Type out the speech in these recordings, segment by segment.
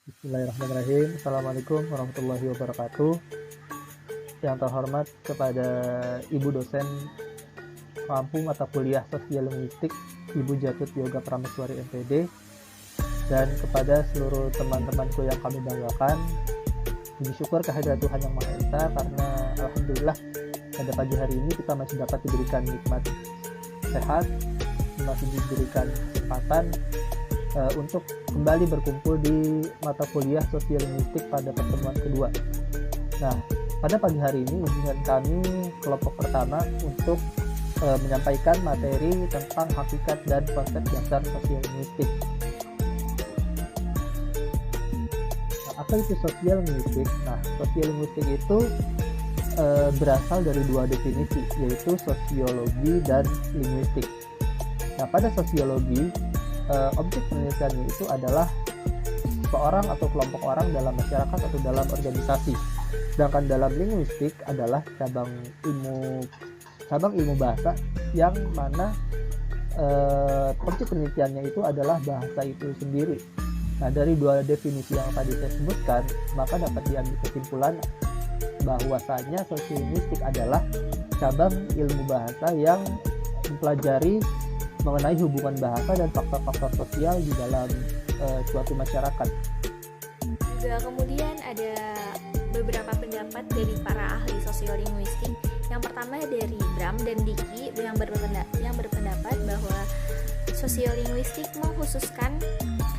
Bismillahirrahmanirrahim. Assalamualaikum warahmatullahi wabarakatuh. Yang terhormat kepada Ibu dosen mampu mata kuliah sosial linguistik Ibu Jatut Yoga Prameswari MPD, dan kepada seluruh teman-temanku yang kami banggakan. Puji syukur kehadirat Tuhan Yang Maha Esa, karena alhamdulillah pada pagi hari ini kita masih dapat diberikan nikmat sehat, masih diberikan kesempatan untuk kembali berkumpul di mata kuliah sosial linguistik pada pertemuan kedua. Nah, pada pagi hari ini dengan kami kelompok pertama untuk menyampaikan materi tentang hakikat dan konsep dasar sosial linguistik. Nah, apa itu sosial linguistik? Nah, sosial linguistik itu berasal dari dua definisi, yaitu sosiologi dan linguistik. Nah, pada sosiologi, objek penelitiannya itu adalah seorang atau kelompok orang dalam masyarakat atau dalam organisasi. Sedangkan dalam linguistik adalah cabang ilmu bahasa yang mana objek penelitiannya itu adalah bahasa itu sendiri. Nah, dari dua definisi yang tadi saya sebutkan, maka dapat diambil kesimpulan bahwasanya sosiolinguistik adalah cabang ilmu bahasa yang mempelajari mengenai hubungan bahasa dan faktor-faktor sosial di dalam suatu masyarakat. Juga kemudian ada beberapa pendapat dari para ahli sosiolinguistik. Yang pertama dari Bram dan Diki yang berpendapat bahwa sosiolinguistik mengkhususkan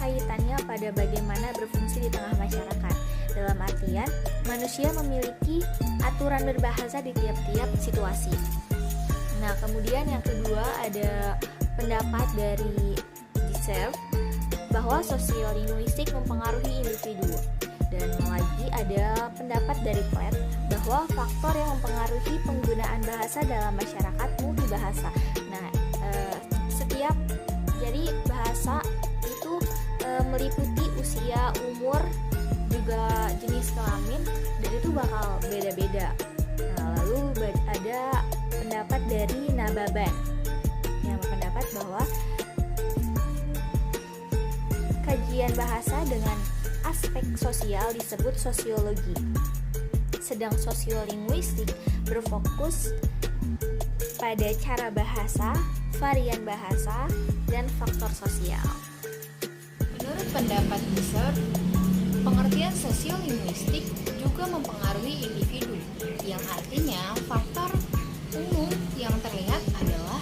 kaitannya pada bagaimana berfungsi di tengah masyarakat. Dalam artian, manusia memiliki aturan berbahasa di tiap-tiap situasi. Nah, kemudian yang kedua ada pendapat dari Giselle bahwa sosiolinguistik mempengaruhi individu, dan lagi ada pendapat dari Platt bahwa faktor yang mempengaruhi penggunaan bahasa dalam masyarakat multibahasa. Nah, jadi bahasa itu meliputi usia, umur, juga jenis kelamin, dan itu bakal beda-beda. Nah, lalu ada pendapat dari Nababan yang berpendapat bahwa kajian bahasa dengan aspek sosial disebut sosiologi, sedang sosiolinguistik berfokus pada cara bahasa, varian bahasa, dan faktor sosial. Menurut pendapat Husserl, pengertian sosiolinguistik juga mempengaruhi individu, yang artinya faktor umum yang terlihat adalah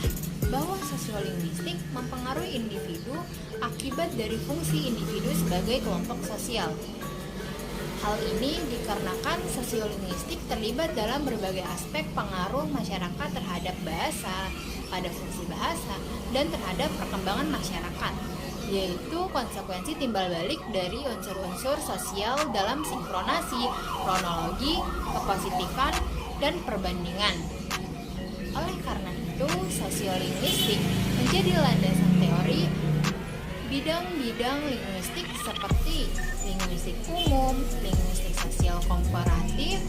bahwa sosiolinguistik mempengaruhi individu akibat dari fungsi individu sebagai kelompok sosial. Hal ini dikarenakan sosiolinguistik terlibat dalam berbagai aspek pengaruh masyarakat terhadap bahasa, pada fungsi bahasa, dan terhadap perkembangan masyarakat, yaitu konsekuensi timbal balik dari unsur-unsur sosial dalam sinkronasi, kronologi, kepositifan, dan perbandingan. Oleh karena itu, sosiolinguistik menjadi landasan teori bidang-bidang linguistik seperti linguistik umum, linguistik sosial komparatif,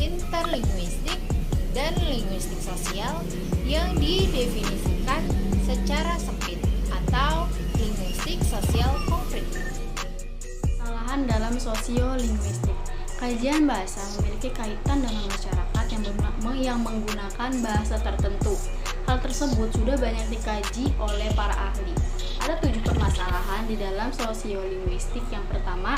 interlinguistik, dan linguistik sosial yang didefinisikan secara sempit atau linguistik sosial konkret. Kesalahan dalam sosiolinguistik. Kajian bahasa memiliki kaitan dengan masyarakat yang menggunakan bahasa tertentu. Hal tersebut sudah banyak dikaji oleh para ahli. Ada 7 permasalahan di dalam sosiolinguistik. Yang pertama,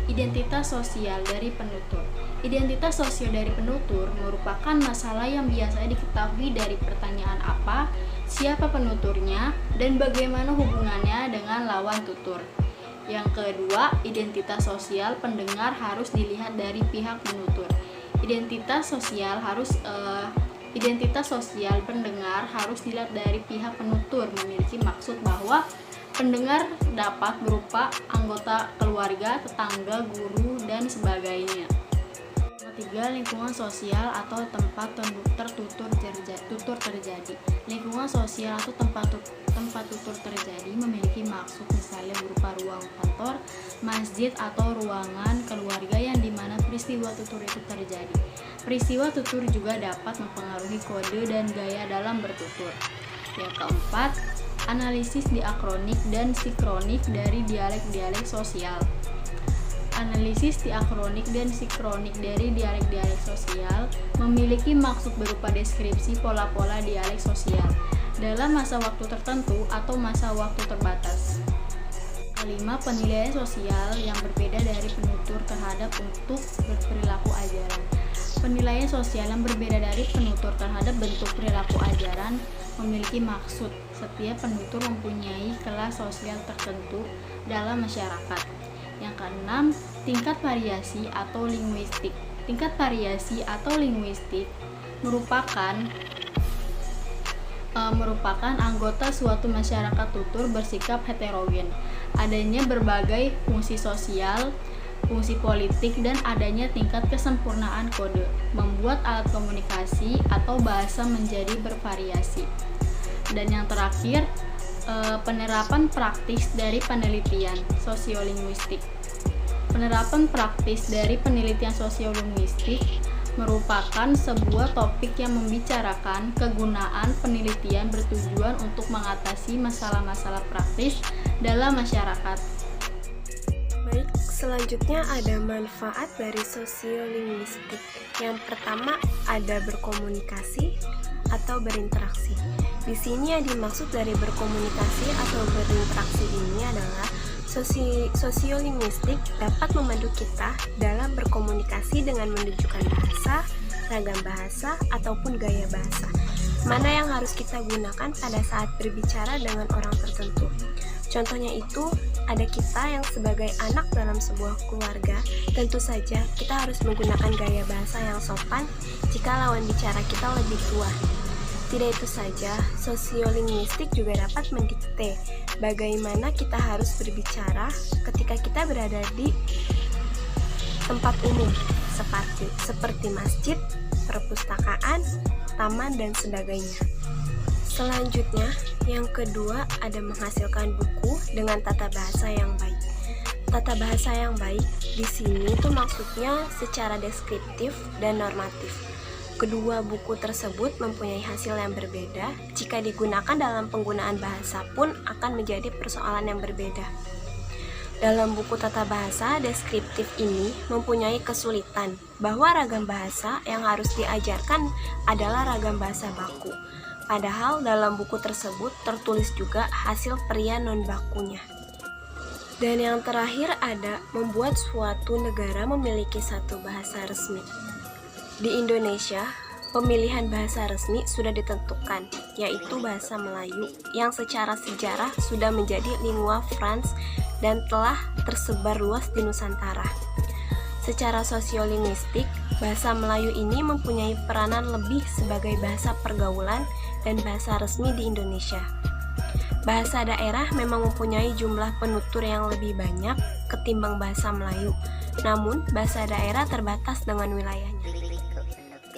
identitas sosial dari penutur. Identitas sosial dari penutur merupakan masalah yang biasanya diketahui dari pertanyaan apa, siapa penuturnya, dan bagaimana hubungannya dengan lawan tutur. Yang kedua, identitas sosial pendengar harus dilihat dari pihak penutur. Identitas sosial pendengar harus dilihat dari pihak penutur, memiliki maksud bahwa pendengar dapat berupa anggota keluarga, tetangga, guru, dan sebagainya. Ketiga, lingkungan sosial atau tempat tutur terjadi. Lingkungan sosial atau tempat tutur terjadi memiliki maksud misalnya berupa ruang kantor, masjid, atau ruangan keluarga yang dimana peristiwa tutur itu terjadi. Peristiwa tutur juga dapat mempengaruhi kode dan gaya dalam bertutur. Yang keempat, analisis diakronik dan sinkronik dari dialek-dialek sosial. Analisis diakronik dan sinkronik dari dialek-dialek sosial memiliki maksud berupa deskripsi pola-pola dialek sosial dalam masa waktu tertentu atau masa waktu terbatas. Kelima, penilaian sosial yang berbeda dari penutur terhadap untuk berperilaku ajaran. Penilaian sosial yang berbeda dari penutur terhadap bentuk perilaku ajaran memiliki maksud. Setiap penutur mempunyai kelas sosial tertentu dalam masyarakat. Yang keenam, tingkat variasi atau linguistik. Tingkat variasi atau linguistik merupakan anggota suatu masyarakat tutur bersikap heterogen. Adanya berbagai fungsi sosial, fungsi politik, dan adanya tingkat kesempurnaan kode membuat alat komunikasi atau bahasa menjadi bervariasi. Dan yang terakhir, penerapan praktis dari penelitian sosiolinguistik. Penerapan praktis dari penelitian sosiolinguistik merupakan sebuah topik yang membicarakan kegunaan penelitian bertujuan untuk mengatasi masalah-masalah praktis dalam masyarakat. Baik, selanjutnya ada manfaat dari sosiolinguistik. Yang pertama ada berkomunikasi atau berinteraksi. Di sini yang dimaksud dari berkomunikasi atau berinteraksi ini adalah sosiolinguistik dapat memandu kita dalam berkomunikasi dengan menunjukkan bahasa, ragam bahasa, ataupun gaya bahasa. Mana yang harus kita gunakan pada saat berbicara dengan orang tertentu. Contohnya itu, ada kita yang sebagai anak dalam sebuah keluarga, tentu saja kita harus menggunakan gaya bahasa yang sopan jika lawan bicara kita lebih tua. Tidak itu saja, sosiolinguistik juga dapat mendikte bagaimana kita harus berbicara ketika kita berada di tempat umum seperti masjid, perpustakaan, taman, dan sebagainya. Selanjutnya, yang kedua ada menghasilkan buku dengan tata bahasa yang baik. Tata bahasa yang baik di sini itu maksudnya secara deskriptif dan normatif. Kedua buku tersebut mempunyai hasil yang berbeda. Jika digunakan dalam penggunaan bahasa pun akan menjadi persoalan yang berbeda. Dalam buku tata bahasa deskriptif ini mempunyai kesulitan bahwa ragam bahasa yang harus diajarkan adalah ragam bahasa baku. Padahal dalam buku tersebut tertulis juga hasil pria non-bakunya. Dan yang terakhir ada membuat suatu negara memiliki satu bahasa resmi. Di Indonesia, pemilihan bahasa resmi sudah ditentukan, yaitu bahasa Melayu yang secara sejarah sudah menjadi lingua franca dan telah tersebar luas di Nusantara. Secara sosiolinguistik, bahasa Melayu ini mempunyai peranan lebih sebagai bahasa pergaulan dan bahasa resmi di Indonesia. Bahasa daerah memang mempunyai jumlah penutur yang lebih banyak ketimbang bahasa Melayu, namun bahasa daerah terbatas dengan wilayahnya.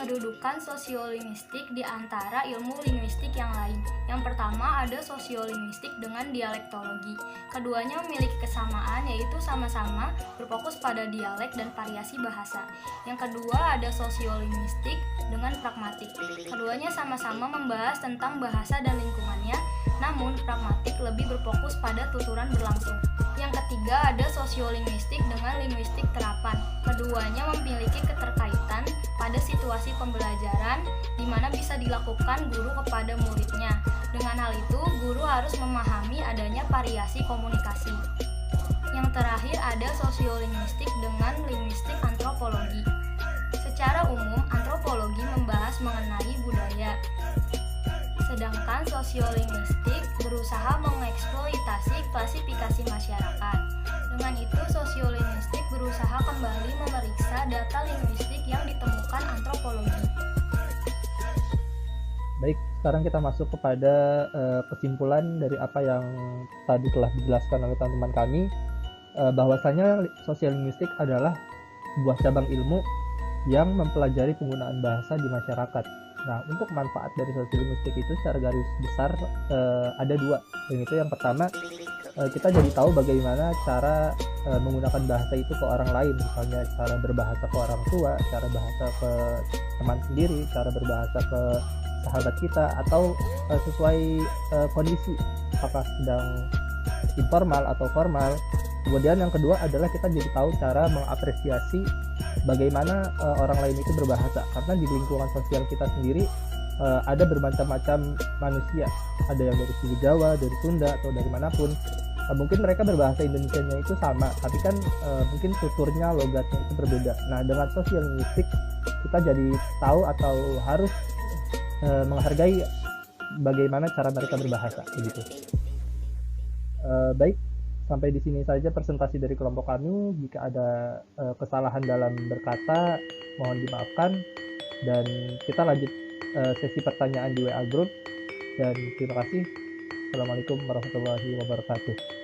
Kedudukan sosiolinguistik di antara ilmu linguistik yang lain. Yang pertama ada sosiolinguistik dengan dialektologi. Keduanya memiliki kesamaan, yaitu sama-sama berfokus pada dialek dan variasi bahasa. Yang kedua ada sosiolinguistik dengan pragmatik. Keduanya sama-sama membahas tentang bahasa dan lingkungannya, namun pragmatik lebih berfokus pada tuturan berlangsung. Yang ketiga ada sosiolinguistik dengan linguistik terapan. Keduanya memiliki keterkaitan pada situasi pembelajaran di mana bisa dilakukan guru kepada muridnya. Dengan hal itu, guru harus memahami adanya variasi komunikasi. Yang terakhir ada sosiolinguistik dengan linguistik antropologi. Secara umum, antropologi membahas mengenai budaya. Sedangkan sosiolinguistik berusaha mengeksploitasi klasifikasi masyarakat. Dengan itu, sosiolinguistik berusaha kembali memeriksa data linguistik yang ditemukan antropologi. Baik, sekarang kita masuk kepada kesimpulan dari apa yang tadi telah dijelaskan oleh teman-teman kami, bahwasanya sosiolinguistik adalah sebuah cabang ilmu yang mempelajari penggunaan bahasa di masyarakat. Nah, untuk manfaat dari sosiolinguistik itu secara garis besar ada dua. Yang itu yang pertama, kita jadi tahu bagaimana cara menggunakan bahasa itu ke orang lain, misalnya cara berbahasa ke orang tua, cara bahasa ke teman sendiri, cara berbahasa ke sahabat kita, atau sesuai kondisi, apakah sedang informal atau formal, Kemudian yang kedua adalah kita jadi tahu cara mengapresiasi bagaimana orang lain itu berbahasa, karena di lingkungan sosial kita sendiri ada bermacam-macam manusia, ada yang dari suku Jawa, dari Sunda, atau dari manapun. Mungkin mereka berbahasa Indonesianya itu sama, tapi kan mungkin tuturnya, logatnya itu berbeda. Nah, dengan sosial linguistik kita jadi tahu atau harus menghargai bagaimana cara mereka berbahasa, begitu. Baik, sampai di sini saja presentasi dari kelompok kami. Jika ada kesalahan dalam berkata, mohon dimaafkan. Dan kita lanjut sesi pertanyaan di WA Group. Dan terima kasih. Assalamualaikum warahmatullahi wabarakatuh.